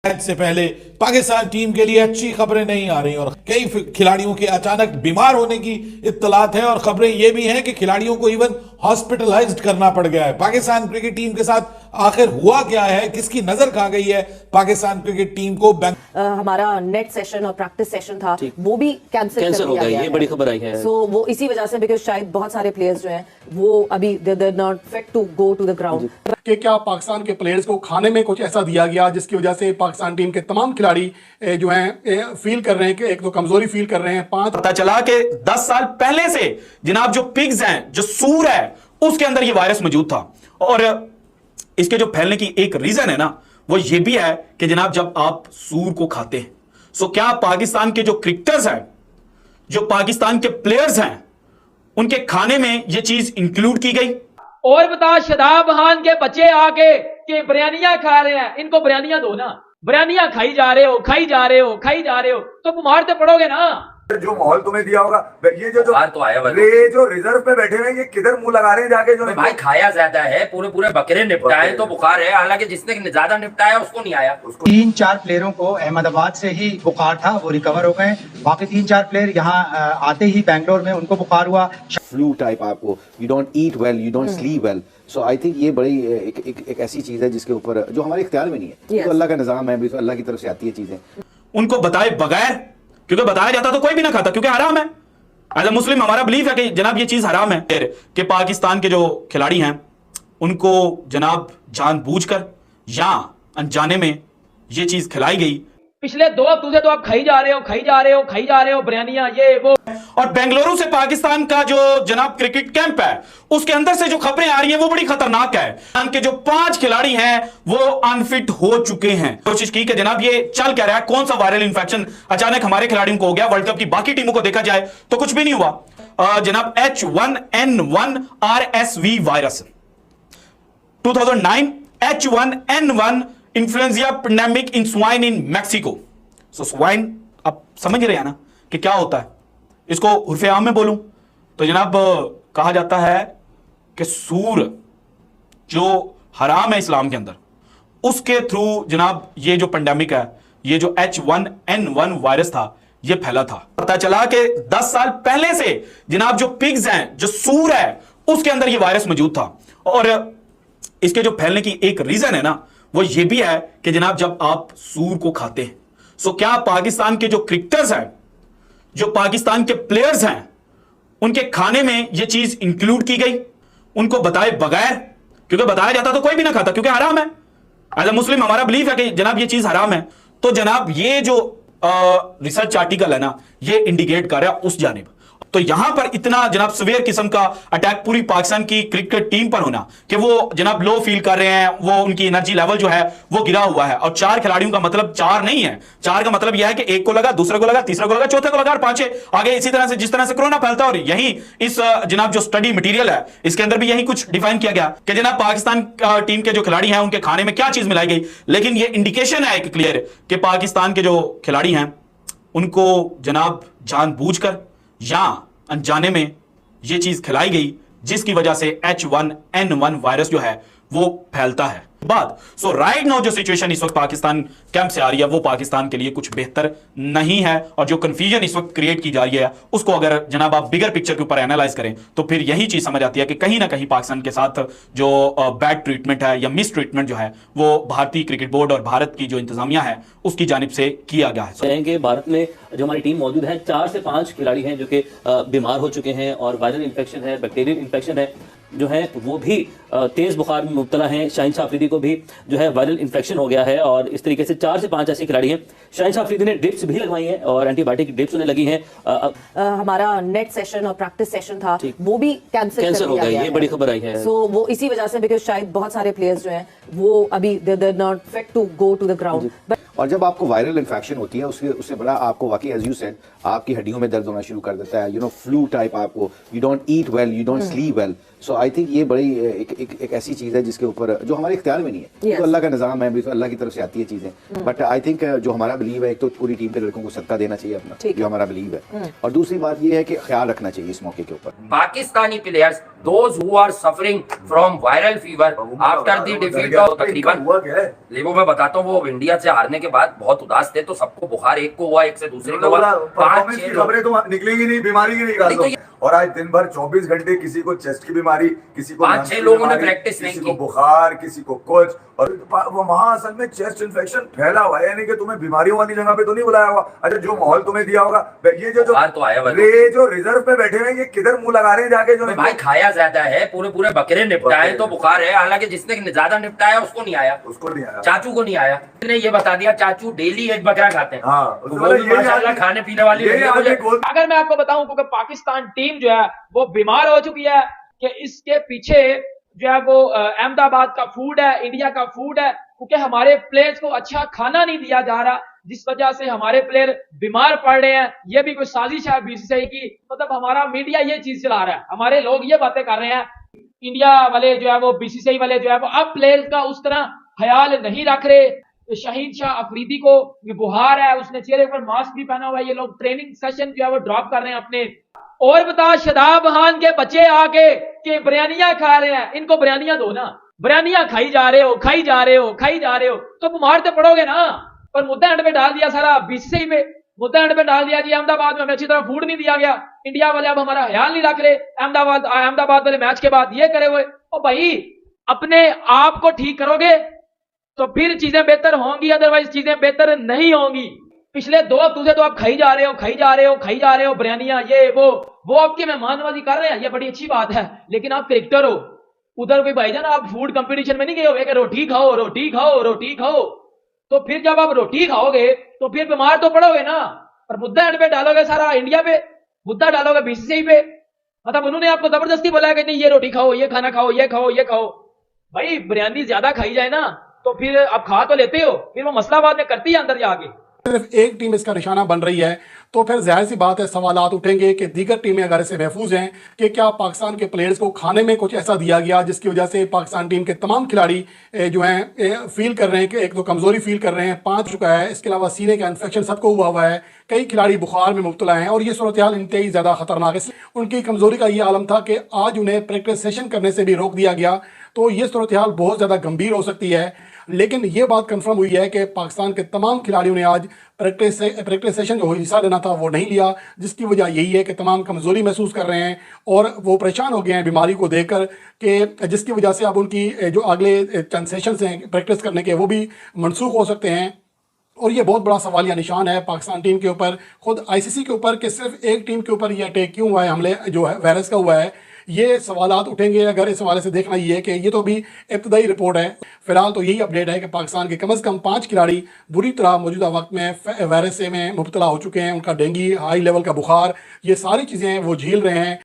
Match से पहले Pakistan team के लिए अच्छी खबरें नहीं आ रही और कई खिलाड़ियों के अचानक बीमार होने की इत्तलात है और खबरें ये भी हैं कि खिलाड़ियों को इवन हॉस्पिटलाइज्ड करना पड़ गया है। पाकिस्तान क्रिकेट टीम के साथ आखिर हुआ क्या है, किसकी नजर खा गई है पाकिस्तान क्रिकेट टीम को? हमारा नेट सेशन और प्रैक्टिस सेशन था वो भी कैंसिल कर दिया गया ये बड़ी खबर आई है। सो वो इसी वजह से, बिकॉज शायद बहुत सारे प्लेयर्स जो हैं वो अभी they not fit to go to the ground. कि क्या पाकिस्तान के प्लेयर्स को खाने में कुछ ऐसा दिया गया जिसकी वजह से पाकिस्तान टीम के तमाम खिलाड़ी जो हैं फील कर रहे हैं कि एक तो कमजोरी फील कर रहे हैं। पता चला कि 10 साल पहले से जनाब जो पिग्स हैं, जो सूर है, उसके अंदर ये वायरस मौजूद था और इसके जो फैलने की एक रीजन है ना, वो ये भी है कि जनाब जब आप सूर को खाते हैं, सो क्या पाकिस्तान के जो क्रिकेटर्स हैं, जो पाकिस्तान के प्लेयर्स हैं, उनके खाने में ये चीज इंक्लूड की गई? और बता, शदाब खान के बच्चे आके कि बिरयानियां खा रहे हैं, इनको बिरयानियां दो ना। बिरयानियां खाई जा रहे हो, खाई जा रहे हो, खाई जा रहे हो, तो बीमार तो पड़ोगे ना। जो माहौल तुम्हें दिया होगा, ये जो तो आया ये जो रिजर्व पे बैठे हुए, ये किधर मुंह लगा रहे हैं जाके? जो भाई खाया ज्यादा है, पूरे बकरे निपटाए तो बुखार है, हालांकि जिसने ज्यादा निपटाया उसको नहीं आया। 3-4 प्लेयरों को अहमदाबाद से ही बुखार था, वो रिकवर हो गए। बाकी 3-4 प्लेयर यहाँ आते ही बैंगलोर में उनको बुखार हुआ। फ्लू टाइप आपको, you don't eat well, you don't sleep well. So I think ये बड़ी एक ऐसी चीज है जिसके ऊपर जो हमारे इख्तियार में नहीं है। तो अल्लाह का निजाम है, अल्लाह की तरफ से आती है चीजें। उनको बताए बगैर, क्योंकि बताया जाता तो कोई भी ना खाता, क्योंकि हराम है। एज ए मुस्लिम हमारा बिलीफ है कि जनाब ये चीज हराम है कि पाकिस्तान के जो खिलाड़ी हैं उनको जनाब जानबूझकर या अनजाने में ये चीज खिलाई गई। पिछले 2 हफ्तों से तो आप खाई जा रहे हो, खाई जा रहे हो, खाई जा रहे हो बिरयानियां, ये वो। और बेंगलुरु से पाकिस्तान का जो जनाब क्रिकेट कैंप है, उसके अंदर से जो खबरें आ रही हैं वो बड़ी खतरनाक है। के जो 5 खिलाड़ी हैं वो अनफिट हो चुके हैं। कोशिश की कि जनाब ये चल क्या रहा है, कौन सा वायरल इंफेक्शन अचानक हमारे खिलाड़ियों को हो गया। वर्ल्ड कप की बाकी टीमों को देखा जाए तो कुछ भी नहीं हुआ। जनाब H1N1 RSV virus 2009 H1N1 influenza pandemic इन स्वाइन इन मैक्सिको। सो स्वाइन आप समझ रहे हैं ना कि क्या होता है। इसको उर्फे आम में बोलूं तो जनाब कहा जाता है कि सूर जो हराम है इस्लाम के अंदर, उसके थ्रू जनाब ये जो पेंडेमिक है, ये जो H1N1 वायरस था, ये फैला था। पता चला कि 10 साल पहले से जनाब जो पिग्स हैं, जो सूर है, उसके अंदर ये वायरस मौजूद था और इसके जो फैलने की एक रीजन है ना, वो ये भी है कि जनाब जब आप सूर को खाते हैं, सो क्या पाकिस्तान के जो क्रिकेटर्स हैं, जो पाकिस्तान के प्लेयर्स हैं, उनके खाने में ये चीज इंक्लूड की गई? उनको बताए बगैर, क्योंकि बताया जाता तो कोई भी ना खाता, क्योंकि हराम है। एज ए मुस्लिम हमारा बिलीफ है कि जनाब ये चीज हराम है। तो जनाब ये जो रिसर्च आर्टिकल है ना, ये इंडिकेट कर रहा है उस जानिब। तो यहां पर इतना जनाब सवेयर किस्म का अटैक पूरी पाकिस्तान की क्रिकेट टीम पर होना कि वो जनाब लो फील कर रहे हैं, वो उनकी एनर्जी लेवल जो है वो गिरा हुआ है। और 4 खिलाड़ियों का मतलब 4 नहीं है, 4 का मतलब यह है कि एक को लगा, दूसरे को लगा, तीसरे को लगा, चौथे को लगा और 5 आगे इसी तरह से जिस तरह से कोरोना फैलता है। और यही इस जनाब जो स्टडी मटीरियल है, इसके अंदर भी यही कुछ डिफाइन किया गया कि जनाब पाकिस्तान टीम के जो खिलाड़ी हैं उनके खाने में क्या चीज मिलाई गई। लेकिन ये इंडिकेशन है एक क्लियर कि पाकिस्तान के जो खिलाड़ी हैं उनको जनाब जानबूझकर या अनजाने में ये चीज खिलाई गई, जिसकी वजह से H1N1 वायरस जो है वो फैलता है। बात सो राइट नाउ जो सिचुएशन इस वक्त पाकिस्तान कैंप से आ रही है, वो पाकिस्तान के लिए कुछ बेहतर नहीं है। और जो कंफ्यूजन इस वक्त क्रिएट की जा रही है, उसको अगर जनाब आप बिगर पिक्चर के ऊपर एनालाइज करें तो फिर यही चीज समझ आती है कि कहीं ना कहीं पाकिस्तान के साथ जो बैड ट्रीटमेंट है या मिस ट्रीटमेंट जो है, वो भारतीय क्रिकेट बोर्ड और भारत की जो इंतजामिया है उसकी जानिब से किया गया है। कि भारत में जो हमारी टीम मौजूद है, 4 से 5 खिलाड़ी हैं जो कि बीमार हो चुके हैं और वायरल इन्फेक्शन है, बैक्टीरियल इन्फेक्शन है जो है, वो भी तेज बुखार में मुब्तला हैं। शाहीन शाह अफरीदी को भी जो है वायरल इन्फेक्शन हो गया है और इस तरीके से 4 से 5 ऐसे खिलाड़ी हैं। शाहीन शाह अफरीदी ने ड्रिप्स भी लगवाई हैं और एंटीबायोटिक ड्रिप्स उन्हें लगी हैं। हमारा नेट सेशन और प्रैक्टिस सेशन था वो भी कैंसिल कर दिया गया। ये बड़ी खबर आई है। सो वो इसी वजह से, बिकॉज शायद बहुत सारे प्लेयर्स जो हैं वो अभी they not fit to go to the ground. और जब आपको वायरल इन्फेक्शन होती है, उससे बड़ा आपको वाकई एज यू सेड आपकी हड्डियों में दर्द होना शुरू कर देता है। फ्लू टाइप आपको, you don't eat well, you don't sleep well. So I think ये बड़ी एक ऐसी चीज है जिसके ऊपर जो हमारे इख्तियार में नहीं है, तो अल्लाह का निजाम है, तो अल्लाह की तरफ से आती है चीजें। बट आई थिंक जो हमारा बिलीव है, एक तो पूरी टीम के लड़कों को सदका देना चाहिए अपना, जो हमारा बिलीव है, और दूसरी बात ये है कि ख्याल रखना चाहिए इस मौके के ऊपर। Pakistani players those who are suffering from viral fever after the defeat of तकरीबन देखो मैं बताता हूँ, वो इंडिया से हारने के बाद बहुत उदास थे, तो सबको बुखार एक को हुआ, एक से दूसरे को हुआ, 5-6 खबरें तो निकलेंगी नहीं, बीमारी की निकाल दो। और आज दिन भर 24 घंटे किसी को चेस्ट की बीमारी, किसी को 5-6 लोगों ने प्रैक्टिस नहीं की, किसी को बुखार, किसी को कुछ, और वो वहां असल में चेस्ट इन्फेक्शन फैला हुआ है, यानी कि तुम्हें बीमारियों वाली जगह पे तो नहीं बुलाया हुआ। अच्छा, जो माहौल तुम्हें दिया होगा, ये जो तो आया जो रिजर्व पे बैठे हुए, ये किधर मुंह लगा रहे हैं जाके, जो भाई खाया ज्यादा है, पूरे बकरे निपटाए तो बुखार है, हालांकि जिसने ज्यादा निपटाया उसको नहीं आया, चाचू को नहीं आया। ने ये बता दिया चाचू डेली एक बकरा खाते हैं, माशाल्लाह खाने पीने वाली। अगर मैं आपको बताऊं क्योंकि पाकिस्तान टीम जो है वो बीमार हो चुकी है, कि इसके पीछे जो है वो अहमदाबाद का फूड है, इंडिया का फूड है, क्योंकि हमारे प्लेयर्स को अच्छा खाना नहीं दिया जा रहा, जिस वजह से हमारे प्लेयर बीमार पड़ रहे हैं। ये भी कोई साजिश है बीसीसीआई की, मतलब हमारा मीडिया ये चीज चला रहा है, हमारे लोग ये बातें कर रहे हैं, इंडिया वाले जो है वो बीसीसीआई वाले जो है वो अब प्लेयर्स का उस तरह ख्याल नहीं रख रहे। शाहीन शाह अफरीदी को बुखार है, उसने चेहरे पर मास्क भी पहना हुआ है, ये लोग ट्रेनिंग सेशन जो है वो ड्रॉप कर रहे हैं अपने। और बता, शादाब खान के बच्चे आके के बिरयानियां खा रहे हैं, इनको बिरयानियां दो ना, बिरयानियां खाई जा रहे हो, खाई जा रहे हो, खाई जा रहे हो, तो बीमार तो पड़ोगे ना। पर मुद्दा एंड पे डाल दिया सारा बीसीसीआई पे, मुद्दा एंड पे डाल दिया जी अहमदाबाद में हमें अच्छी तरह फूड नहीं दिया गया, इंडिया वाले अब हमारा ख्याल नहीं रख रहे, अहमदाबाद वाले मैच के बाद ये करे हुए। और भाई अपने आप को ठीक करोगे तो फिर चीजें बेहतर होंगी, अदरवाइज चीजें बेहतर नहीं होंगी। पिछले 2 हफ्तों से तो आप खाई जा रहे हो, खाई जा रहे हो, खाई जा रहे हो बिरयानियां, ये वो आपकी मेहमानबाजी कर रहे हैं, ये बड़ी अच्छी बात है, लेकिन आप क्रिकेटर हो, उधर कोई भाईजान आप फूड कंपटीशन में नहीं गए हो कि रोटी खाओ, रोटी खाओ, रोटी खाओ। तो फिर जब आप रोटी खाओगे तो फिर बीमार तो पड़ोगे ना। पर मुद्दा एंड पे डालोगे सारा इंडिया पे, मुद्दा डालोगे बीसीसीआई पे, मतलब उन्होंने आपको जबरदस्ती बोला कि नहीं ये रोटी खाओ, ये खाना खाओ, ये खाओ, ये खाओ। भाई बिरयानी ज्यादा खाई जाए ना तो फिर आप खा तो लेते हो, फिर वो मसला बाद में करती है अंदर जाके। सिर्फ एक टीम इसका निशाना बन रही है, तो फिर जाहिर सी बात है सवालात उठेंगे कि दीगर टीमें अगर इससे महफूज हैं कि क्या पाकिस्तान के प्लेयर्स को खाने में कुछ ऐसा दिया गया जिसकी वजह से पाकिस्तान टीम के तमाम खिलाड़ी जो हैं फील कर रहे हैं कि एक तो कमज़ोरी फील कर रहे हैं, 5 चुका है, इसके अलावा सीने का इन्फेक्शन सबको हुआ है, कई खिलाड़ी बुखार में मुब्तला हैं, और ये सूरत हाल इंतहाई ज़्यादा खतरनाक है। उनकी कमज़ोरी का ये आलम था कि आज उन्हें प्रैक्टिस सेशन करने से भी रोक दिया गया, तो ये सूरत हाल बहुत ज़्यादा गंभीर हो सकती है। लेकिन ये बात कंफर्म हुई है कि पाकिस्तान के तमाम खिलाड़ियों ने आज प्रैक्टिस सेशन जो हिस्सा लेना था वो नहीं लिया, जिसकी वजह यही है कि तमाम कमज़ोरी महसूस कर रहे हैं और वो परेशान हो गए हैं बीमारी को देखकर, कि जिसकी वजह से अब उनकी जो अगले चंद सेशंस हैं प्रैक्टिस करने के वो भी मनसूख हो सकते हैं। और ये बहुत बड़ा सवालिया निशान है पाकिस्तान टीम के ऊपर, खुद आईसीसी के ऊपर, कि सिर्फ एक टीम के ऊपर ये अटैक क्यों हुआ है, हमले जो है वायरस का हुआ है, ये सवालात उठेंगे। अगर इस हवाले से देखना ये है कि ये तो भी इब्तदाई रिपोर्ट है, फिलहाल तो यही अपडेट है कि पाकिस्तान के कम अज़ कम 5 खिलाड़ी बुरी तरह मौजूदा वक्त में वायरस में मुब्तला हो चुके हैं, उनका डेंगू, हाई लेवल का बुखार, ये सारी चीज़ें वो झेल रहे हैं।